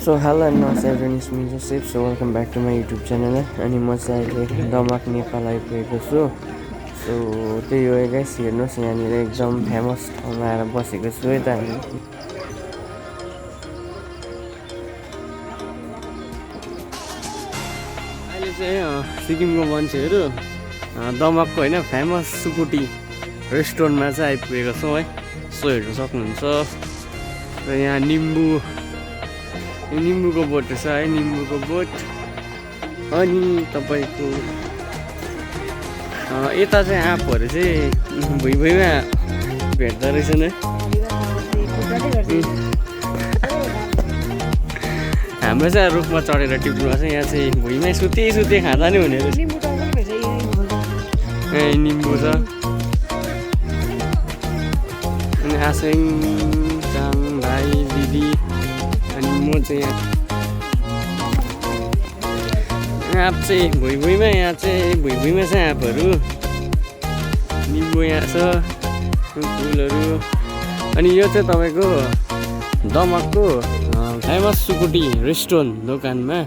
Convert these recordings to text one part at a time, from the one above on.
So hello and namaste everyone, it's me Joseph. So welcome back to my YouTube channel. अनि म चाहिँ अहिले दमक नेपाल आइपुगेको छु. सो त्यही हो गाइस, हेर्नुहोस् यहाँनिर एकदम फेमस ठाउँमा आएर बसेको छु है त हामी. अहिले चाहिँ सिक्किमको मान्छेहरू दमकको होइन फेमस सुकुटी रेस्टुरेन्टमा चाहिँ आइपुगेको छौँ है. सो हेर्न सक्नुहुन्छ. र यहाँ निम्बुको बोट रहेछ है, निम्बुको बोट. अनि तपाईँको यता चाहिँ आँपहरू चाहिँ भुइँमा भेट्दो रहेछन् है. हाम्रो चाहिँ रुखमा चढेर टिप्नुमा चाहिँ यहाँ चाहिँ भुइँमै सुते खाँदा नै हुने रहेछ. ए निम्बु छ. अनि आसेङ चाङ भाइ दिदी अनि म चाहिँ आँप चाहिँ भुइँमा, यहाँ चाहिँ भुइँमा चाहिँ आँपहरू, निम्बु यहाँ छ, फुलहरू. अनि यो चाहिँ तपाईँको दमकको फेमस सुकुटी रेस्टुरेन्ट दोकानमा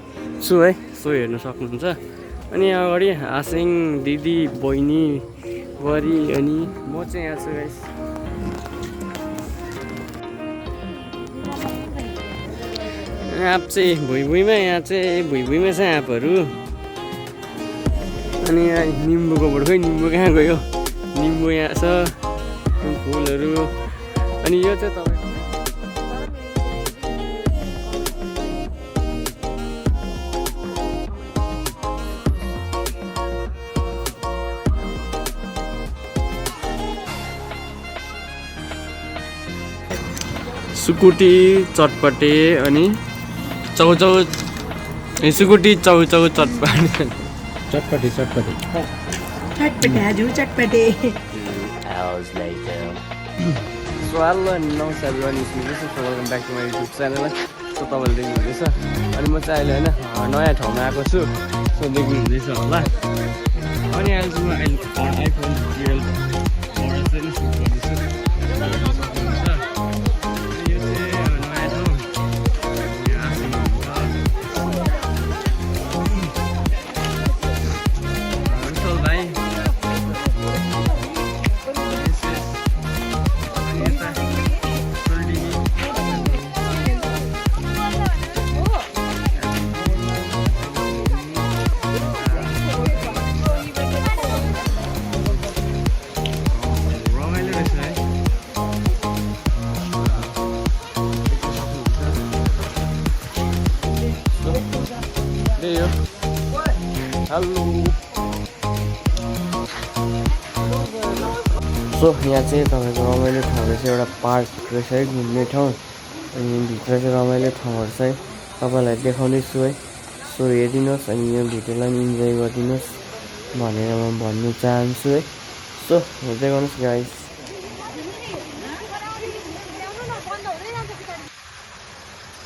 छु है. सो हेर्न सक्नुहुन्छ. अनि यहाँ अगाडि आसेङ दिदी बहिनी बुहारी अनि म चाहिँ यहाँ छु गाइस. आँप चाहिँ भुइँमा, यहाँ चाहिँ भुइँमा चाहिँ आँपहरू. अनि यहाँ निम्बुको बोट, खोइ निम्बु कहाँ गयो. निम्बु यहाँ छ, फुलहरू. अनि यो चाहिँ तपाईँको सुकुटी चटपटे अनि चौचौ सुकुटी चौचौ चटपटे सो हेलो नमस्ते everyone, it's me Joseph. Welcome back to my YouTube channel. So तपाईँले देख्नुहुँदैछ. अनि म चाहिँ अहिले होइन नयाँ ठाउँमा आएको छु. सो देख्नुहुँदैछ होला. अनि अहिले चाहिँ म आइफोन 12 चाहिँ सुट गर्दैछु. हेलो. सो यहाँ चाहिँ तपाईँको रमाइलो ठाउँ रहेछ, एउटा पार्क रहेछ है, घुम्ने ठाउँ. अनि भित्र चाहिँ रमाइलो ठाउँहरू चाहिँ तपाईँलाई देखाउँदैछु है. सो हेरिदिनुहोस् अनि यो भिडियोलाई पनि इन्जोय गरिदिनुहोस् भनेर म भन्नु चाहन्छु है. सो हेर्दै गर्नुहोस् गाइस.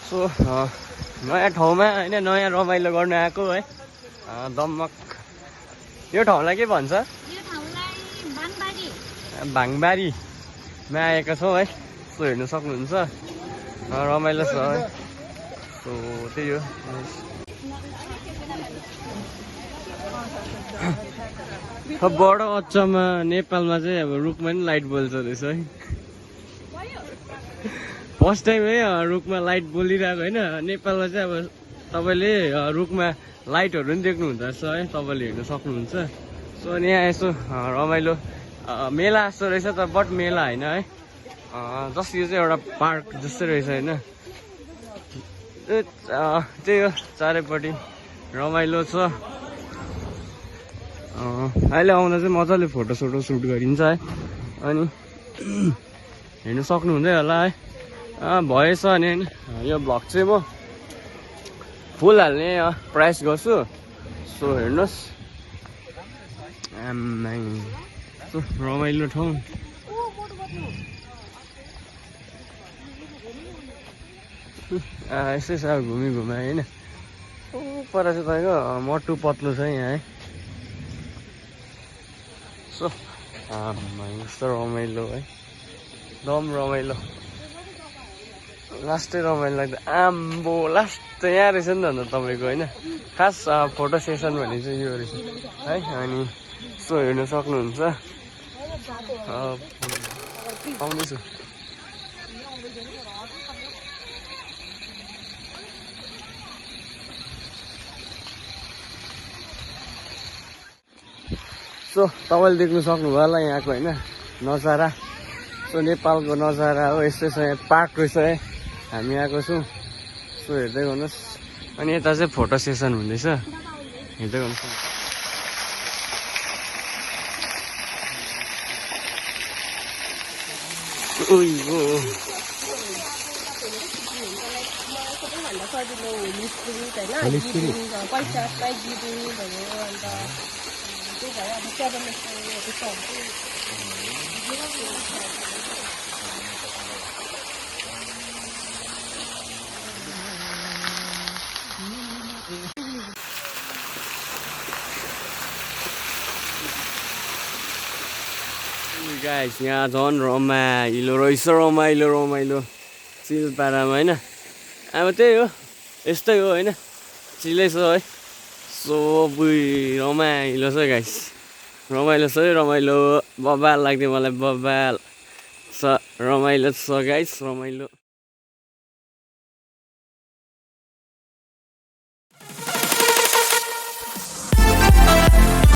सो नयाँ ठाउँमा होइन, नयाँ रमाइलो गर्न आएको है. दमक. यो ठाउँलाई के भन्छ? भाङबारीमा आएका छौँ है. सो हेर्नु सक्नुहुन्छ. रमाइलो छ है. सो त्यही हो. बडो अचम्म, नेपालमा चाहिँ अब रुखमा नि लाइट बल्छ रहेछ है. फर्स्ट टाइम है रुखमा लाइट बोलिरहेको होइन. नेपालमा चाहिँ अब तपाईँले रुखमा लाइटहरू पनि देख्नुहुँदो रहेछ है, तपाईँले हेर्न सक्नुहुन्छ. सो अनि यहाँ यसो रमाइलो मेला जस्तो रहेछ त, बट मेला होइन है. जस्ट यो चाहिँ एउटा पार्क जस्तै रहेछ होइन. त्यही हो, चारैपट्टि रमाइलो छ. अहिले आउँदा चाहिँ मजाले फोटोसोटो सुट गरिन्छ है. अनि हेर्नु सक्नुहुँदै होला है. भएछ अनि होइन यो भ्लग चाहिँ म फुल हाल्ने प्रयास गर्छु. सो हेर्नुहोस्. रमाइलो ठाउँ. यसै छ घुमाइ होइन. पर चाहिँ तपाईँको मट्टु पत्लो छ यहाँ है. सो यस्तो रमाइलो है, दम रमाइलो. लास्टै रमाइलो लाग्दा आम्बो लास्ट त यहाँ रहेछ नि त अन्त तपाईँको होइन खास फोटो सेसन भन्ने चाहिँ यो रहेछ है अनि यसो हेर्नु सक्नुहुन्छ आउँदैछु सो तपाईँले देख्नु सक्नुभयो होला यहाँको होइन नजारा सो नेपालको नजारा हो यस्तै छ यहाँ पार्क रहेछ है हामी आएको छौँ सो हेर्दै गर्नुहोस् अनि यता चाहिँ फोटो सेसन हुँदैछ हेर्दै गर्नुहोस् गाइस यहाँ झन् रमाइलो रहेछ रमाइलो चिल पारामा होइन अब त्यही हो यस्तै हो होइन चिलै छ है सो रमाइलो छ गाइस रमाइलो छ है रमाइलो बबाल लाग्थ्यो मलाई बबाल छ रमाइलो छ गाइस रमाइलो